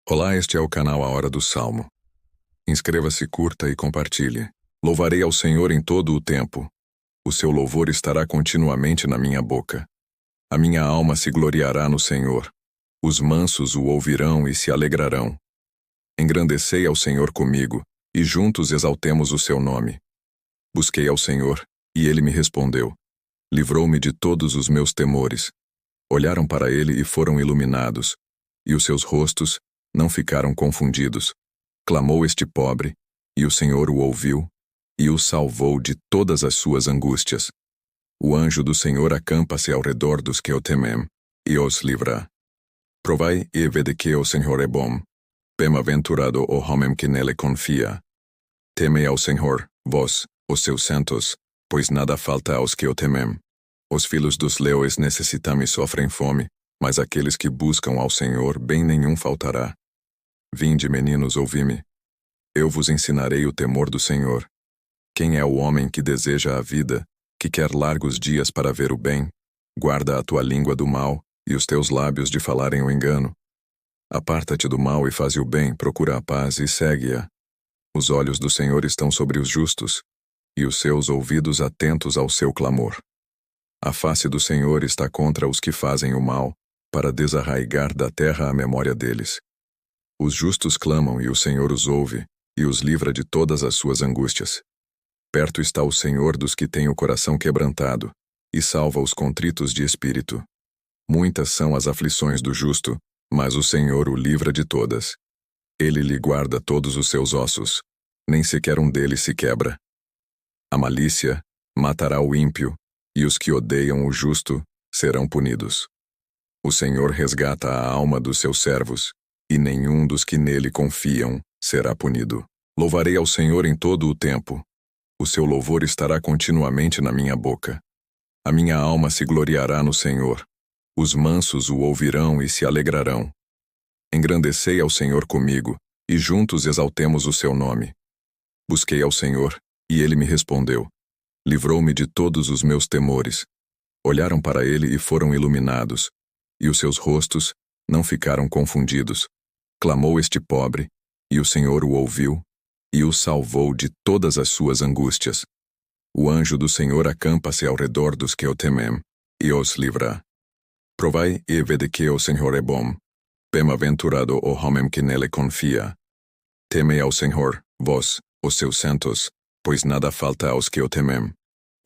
Olá, este é o canal A Hora do Salmo. Inscreva-se, curta e compartilhe. Louvarei ao Senhor em todo o tempo. O seu louvor estará continuamente na minha boca. A minha alma se gloriará no Senhor. Os mansos o ouvirão e se alegrarão. Engrandecei ao Senhor comigo, e juntos exaltemos o seu nome. Busquei ao Senhor, e ele me respondeu. Livrou-me de todos os meus temores. Olharam para ele e foram iluminados, e os seus rostos não ficaram confundidos. Clamou este pobre, e o Senhor o ouviu, e o salvou de todas as suas angústias. O anjo do Senhor acampa-se ao redor dos que o temem, e os livra. Provai e vede que o Senhor é bom. Bem-aventurado o homem que nele confia. Temei ao Senhor, vós, os seus santos, pois nada falta aos que o temem. Os filhos dos leões necessitam e sofrem fome, mas aqueles que buscam ao Senhor bem nenhum faltará. Vinde, meninos, ouvi-me. Eu vos ensinarei o temor do Senhor. Quem é o homem que deseja a vida, que quer largos dias para ver o bem? Guarda a tua língua do mal, e os teus lábios de falarem o engano. Aparta-te do mal e faze o bem, procura a paz e segue-a. Os olhos do Senhor estão sobre os justos, e os seus ouvidos atentos ao seu clamor. A face do Senhor está contra os que fazem o mal, para desarraigar da terra a memória deles. Os justos clamam e o Senhor os ouve, e os livra de todas as suas angústias. Perto está o Senhor dos que têm o coração quebrantado, e salva os contritos de espírito. Muitas são as aflições do justo, mas o Senhor o livra de todas. Ele lhe guarda todos os seus ossos, nem sequer um deles se quebra. A malícia matará o ímpio, e os que odeiam o justo serão punidos. O Senhor resgata a alma dos seus servos, e nenhum dos que nele confiam será punido. Louvarei ao Senhor em todo o tempo. O seu louvor estará continuamente na minha boca. A minha alma se gloriará no Senhor. Os mansos o ouvirão e se alegrarão. Engrandecei ao Senhor comigo, e juntos exaltemos o seu nome. Busquei ao Senhor, e ele me respondeu. Livrou-me de todos os meus temores. Olharam para ele e foram iluminados, e os seus rostos não ficaram confundidos. Clamou este pobre, e o Senhor o ouviu, e o salvou de todas as suas angústias. O anjo do Senhor acampa-se ao redor dos que o temem, e os livra. Provai e vede que o Senhor é bom. Bem-aventurado o homem que nele confia. Temei ao Senhor, vós, os seus santos, pois nada falta aos que o temem.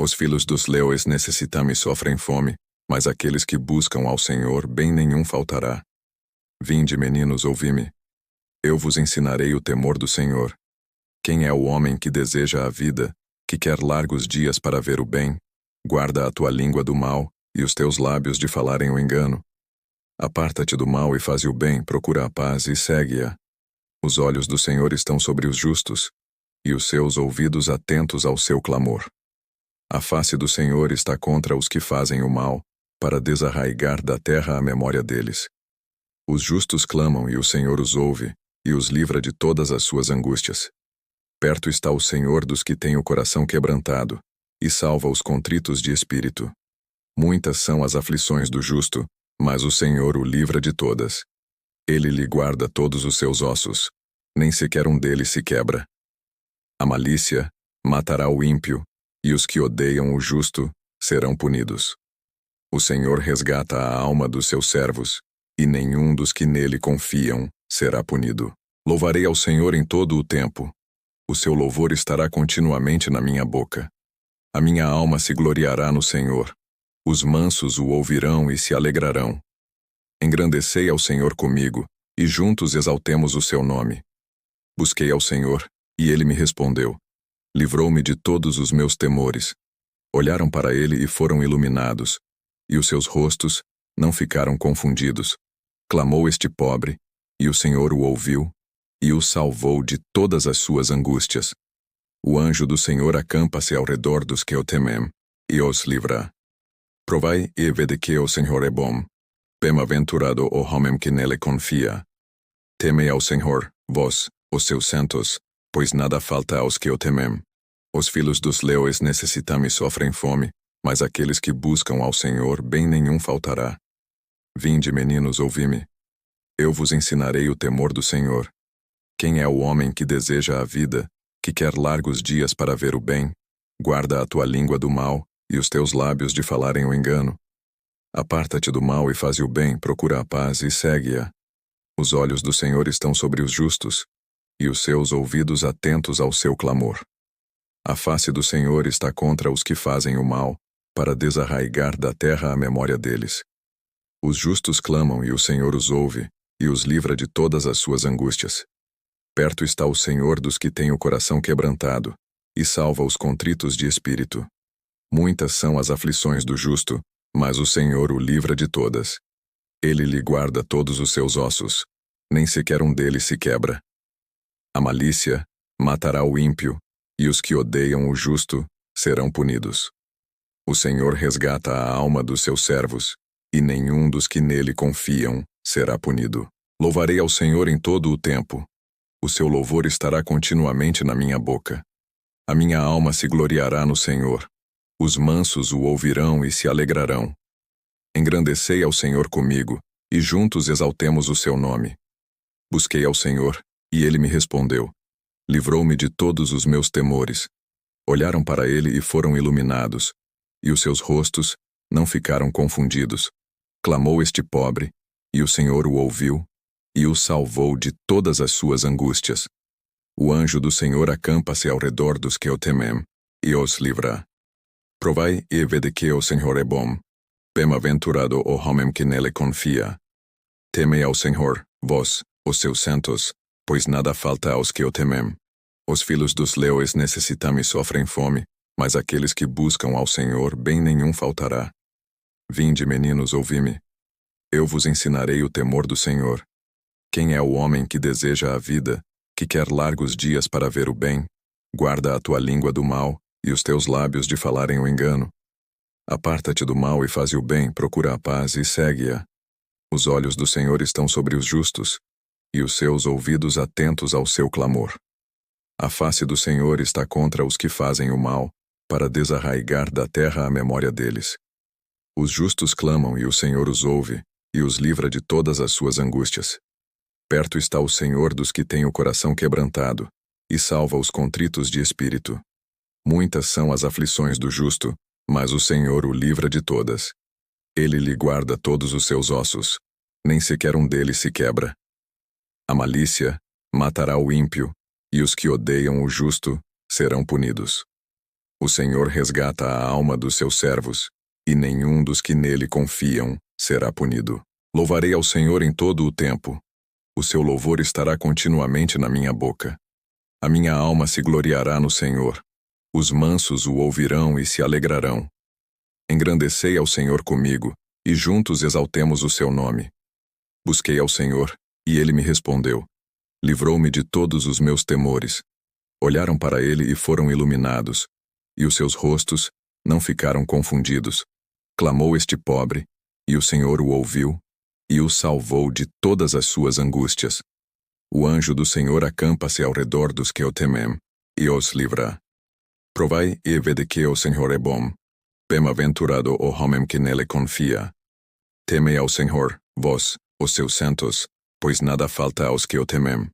Os filhos dos leões necessitam e sofrem fome, mas aqueles que buscam ao Senhor bem nenhum faltará. Vinde, meninos, ouvi-me. Eu vos ensinarei o temor do Senhor. Quem é o homem que deseja a vida, que quer largos dias para ver o bem? Guarda a tua língua do mal, e os teus lábios de falarem o engano. Aparta-te do mal e faze o bem, procura a paz e segue-a. Os olhos do Senhor estão sobre os justos, e os seus ouvidos atentos ao seu clamor. A face do Senhor está contra os que fazem o mal, para desarraigar da terra a memória deles. Os justos clamam e o Senhor os ouve, e os livra de todas as suas angústias. Perto está o Senhor dos que têm o coração quebrantado, e salva os contritos de espírito. Muitas são as aflições do justo, mas o Senhor o livra de todas. Ele lhe guarda todos os seus ossos, nem sequer um deles se quebra. A malícia matará o ímpio, e os que odeiam o justo serão punidos. O Senhor resgata a alma dos seus servos, e nenhum dos que nele confiam será punido. Louvarei ao Senhor em todo o tempo. O seu louvor estará continuamente na minha boca. A minha alma se gloriará no Senhor. Os mansos o ouvirão e se alegrarão. Engrandecei ao Senhor comigo, e juntos exaltemos o seu nome. Busquei ao Senhor, e ele me respondeu. Livrou-me de todos os meus temores. Olharam para ele e foram iluminados, e os seus rostos não ficaram confundidos. Clamou este pobre, e o Senhor o ouviu, e o salvou de todas as suas angústias. O anjo do Senhor acampa-se ao redor dos que o temem, e os livra. Provai e vede que o Senhor é bom. Bem-aventurado o homem que nele confia. Temei ao Senhor, vós, os seus santos, pois nada falta aos que o temem. Os filhos dos leões necessitam e sofrem fome, mas aqueles que buscam ao Senhor bem nenhum faltará. Vinde, meninos, ouvi-me. Eu vos ensinarei o temor do Senhor. Quem é o homem que deseja a vida, que quer largos dias para ver o bem? Guarda a tua língua do mal, e os teus lábios de falarem o engano. Aparta-te do mal e faze o bem, procura a paz e segue-a. Os olhos do Senhor estão sobre os justos, e os seus ouvidos atentos ao seu clamor. A face do Senhor está contra os que fazem o mal, para desarraigar da terra a memória deles. Os justos clamam e o Senhor os ouve, e os livra de todas as suas angústias. Perto está o Senhor dos que têm o coração quebrantado, e salva os contritos de espírito. Muitas são as aflições do justo, mas o Senhor o livra de todas. Ele lhe guarda todos os seus ossos, nem sequer um deles se quebra. A malícia matará o ímpio, e os que odeiam o justo serão punidos. O Senhor resgata a alma dos seus servos, e nenhum dos que nele confiam será punido. Louvarei ao Senhor em todo o tempo. O seu louvor estará continuamente na minha boca. A minha alma se gloriará no Senhor. Os mansos o ouvirão e se alegrarão. Engrandecei ao Senhor comigo, e juntos exaltemos o seu nome. Busquei ao Senhor, e ele me respondeu. Livrou-me de todos os meus temores. Olharam para ele e foram iluminados, e os seus rostos não ficaram confundidos. Clamou este pobre, e o Senhor o ouviu, e o salvou de todas as suas angústias. O anjo do Senhor acampa-se ao redor dos que o temem, e os livra. Provai e vede que o Senhor é bom. Bem-aventurado o homem que nele confia. Temei ao Senhor, vós, os seus santos, pois nada falta aos que o temem. Os filhos dos leões necessitam e sofrem fome, mas aqueles que buscam ao Senhor bem nenhum faltará. Vinde, meninos, ouvi-me. Eu vos ensinarei o temor do Senhor. Quem é o homem que deseja a vida, que quer largos dias para ver o bem? Guarda a tua língua do mal, e os teus lábios de falarem o engano. Aparta-te do mal e faze o bem, procura a paz e segue-a. Os olhos do Senhor estão sobre os justos, e os seus ouvidos atentos ao seu clamor. A face do Senhor está contra os que fazem o mal, para desarraigar da terra a memória deles. Os justos clamam e o Senhor os ouve, e os livra de todas as suas angústias. Perto está o Senhor dos que têm o coração quebrantado, e salva os contritos de espírito. Muitas são as aflições do justo, mas o Senhor o livra de todas. Ele lhe guarda todos os seus ossos, nem sequer um deles se quebra. A malícia matará o ímpio, e os que odeiam o justo serão punidos. O Senhor resgata a alma dos seus servos, e nenhum dos que nele confiam será punido. Louvarei ao Senhor em todo o tempo. O seu louvor estará continuamente na minha boca. A minha alma se gloriará no Senhor. Os mansos o ouvirão e se alegrarão. Engrandecei ao Senhor comigo, e juntos exaltemos o seu nome. Busquei ao Senhor, e ele me respondeu. Livrou-me de todos os meus temores. Olharam para ele e foram iluminados, e os seus rostos não ficaram confundidos. Clamou este pobre, e o Senhor o ouviu, e o salvou de todas as suas angústias. O anjo do Senhor acampa-se ao redor dos que o temem, e os livra. Provai e vede que o Senhor é bom. Bem-aventurado o homem que nele confia. Temei ao Senhor, vós, os seus santos, pois nada falta aos que o temem.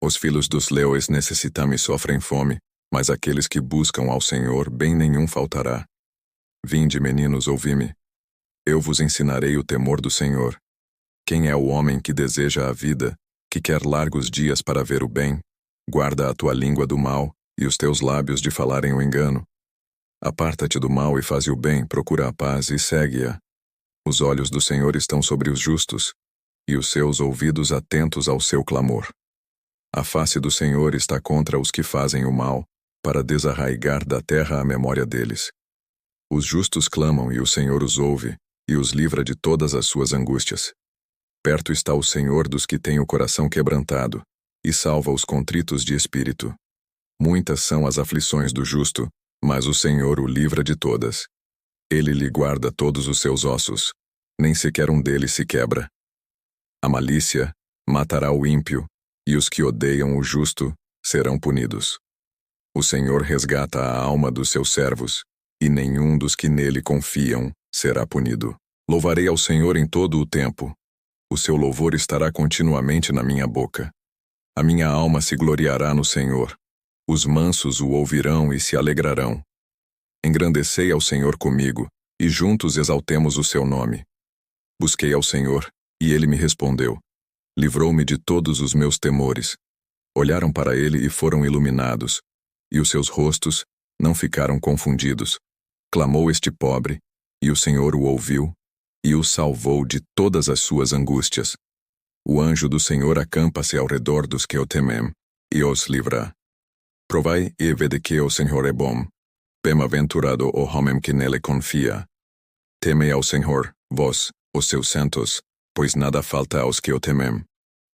Os filhos dos leões necessitam e sofrem fome, mas aqueles que buscam ao Senhor bem nenhum faltará. Vinde, meninos, ouvi-me. Eu vos ensinarei o temor do Senhor. Quem é o homem que deseja a vida, que quer largos dias para ver o bem? Guarda a tua língua do mal, e os teus lábios de falarem o engano. Aparta-te do mal e faze o bem, procura a paz e segue-a. Os olhos do Senhor estão sobre os justos, e os seus ouvidos atentos ao seu clamor. A face do Senhor está contra os que fazem o mal, para desarraigar da terra a memória deles. Os justos clamam e o Senhor os ouve, e os livra de todas as suas angústias. Perto está o Senhor dos que têm o coração quebrantado, e salva os contritos de espírito. Muitas são as aflições do justo, mas o Senhor o livra de todas. Ele lhe guarda todos os seus ossos, nem sequer um deles se quebra. A malícia matará o ímpio, e os que odeiam o justo serão punidos. O Senhor resgata a alma dos seus servos, e nenhum dos que nele confiam será punido. Louvarei ao Senhor em todo o tempo. O seu louvor estará continuamente na minha boca. A minha alma se gloriará no Senhor. Os mansos o ouvirão e se alegrarão. Engrandecei ao Senhor comigo, e juntos exaltemos o seu nome. Busquei ao Senhor, e ele me respondeu. Livrou-me de todos os meus temores. Olharam para ele e foram iluminados, e os seus rostos não ficaram confundidos. Clamou este pobre, e o Senhor o ouviu, e o salvou de todas as suas angústias. O anjo do Senhor acampa-se ao redor dos que o temem, e os livra. Provai e vede que o Senhor é bom. Bem-aventurado o homem que nele confia. Temei ao Senhor, vós, os seus santos, pois nada falta aos que o temem.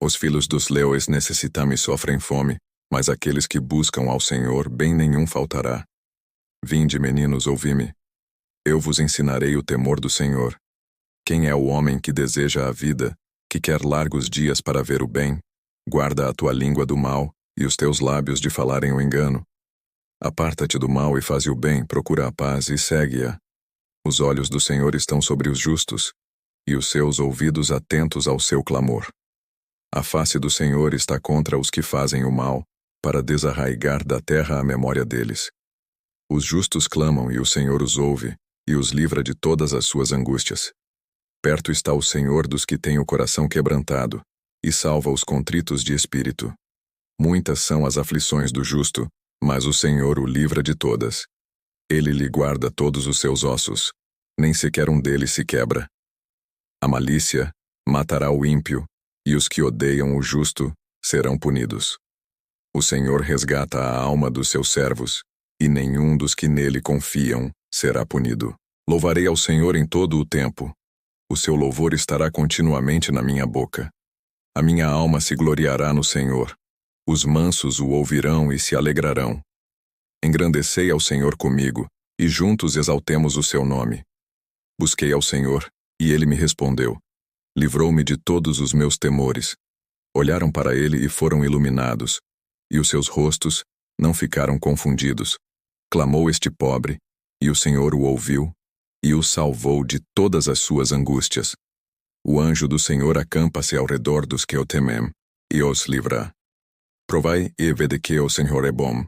Os filhos dos leões necessitam e sofrem fome, mas aqueles que buscam ao Senhor bem nenhum faltará. Vinde, meninos, ouvi-me. Eu vos ensinarei o temor do Senhor. Quem é o homem que deseja a vida, que quer largos dias para ver o bem? Guarda a tua língua do mal, e os teus lábios de falarem o engano. Aparta-te do mal e faze o bem, procura a paz e segue-a. Os olhos do Senhor estão sobre os justos, e os seus ouvidos atentos ao seu clamor. A face do Senhor está contra os que fazem o mal, para desarraigar da terra a memória deles. Os justos clamam e o Senhor os ouve, e os livra de todas as suas angústias. Perto está o Senhor dos que têm o coração quebrantado, e salva os contritos de espírito. Muitas são as aflições do justo, mas o Senhor o livra de todas. Ele lhe guarda todos os seus ossos, nem sequer um deles se quebra. A malícia matará o ímpio, e os que odeiam o justo serão punidos. O Senhor resgata a alma dos seus servos, e nenhum dos que nele confiam será punido. Louvarei ao Senhor em todo o tempo. O seu louvor estará continuamente na minha boca. A minha alma se gloriará no Senhor. Os mansos o ouvirão e se alegrarão. Engrandecei ao Senhor comigo, e juntos exaltemos o seu nome. Busquei ao Senhor, e ele me respondeu. Livrou-me de todos os meus temores. Olharam para ele e foram iluminados, e os seus rostos não ficaram confundidos. Clamou este pobre, e o Senhor o ouviu, e o salvou de todas as suas angústias. O anjo do Senhor acampa-se ao redor dos que o temem, e os livra. Provai e vede que o Senhor é bom.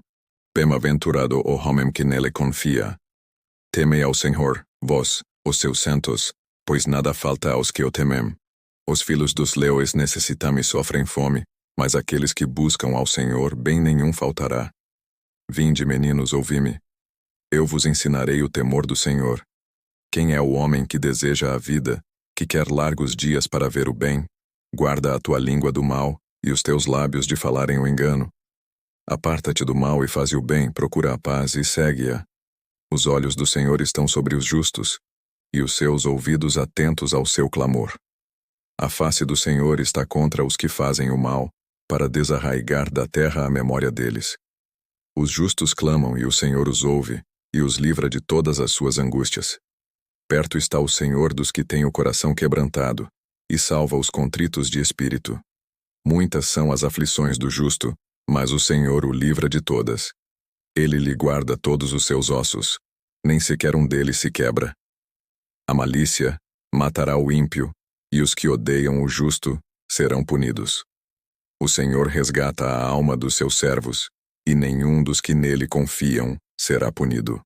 Bem-aventurado o homem que nele confia. Temei ao Senhor, vós, os seus santos, pois nada falta aos que o temem. Os filhos dos leões necessitam e sofrem fome, mas aqueles que buscam ao Senhor bem nenhum faltará. Vinde, meninos, ouvi-me. Eu vos ensinarei o temor do Senhor. Quem é o homem que deseja a vida, que quer largos dias para ver o bem? Guarda a tua língua do mal, e os teus lábios de falarem o engano. Aparta-te do mal e faze o bem, procura a paz e segue-a. Os olhos do Senhor estão sobre os justos, e os seus ouvidos atentos ao seu clamor. A face do Senhor está contra os que fazem o mal, para desarraigar da terra a memória deles. Os justos clamam e o Senhor os ouve, e os livra de todas as suas angústias. Perto está o Senhor dos que têm o coração quebrantado, e salva os contritos de espírito. Muitas são as aflições do justo, mas o Senhor o livra de todas. Ele lhe guarda todos os seus ossos, nem sequer um deles se quebra. A malícia matará o ímpio, e os que odeiam o justo serão punidos. O Senhor resgata a alma dos seus servos, e nenhum dos que nele confiam será punido.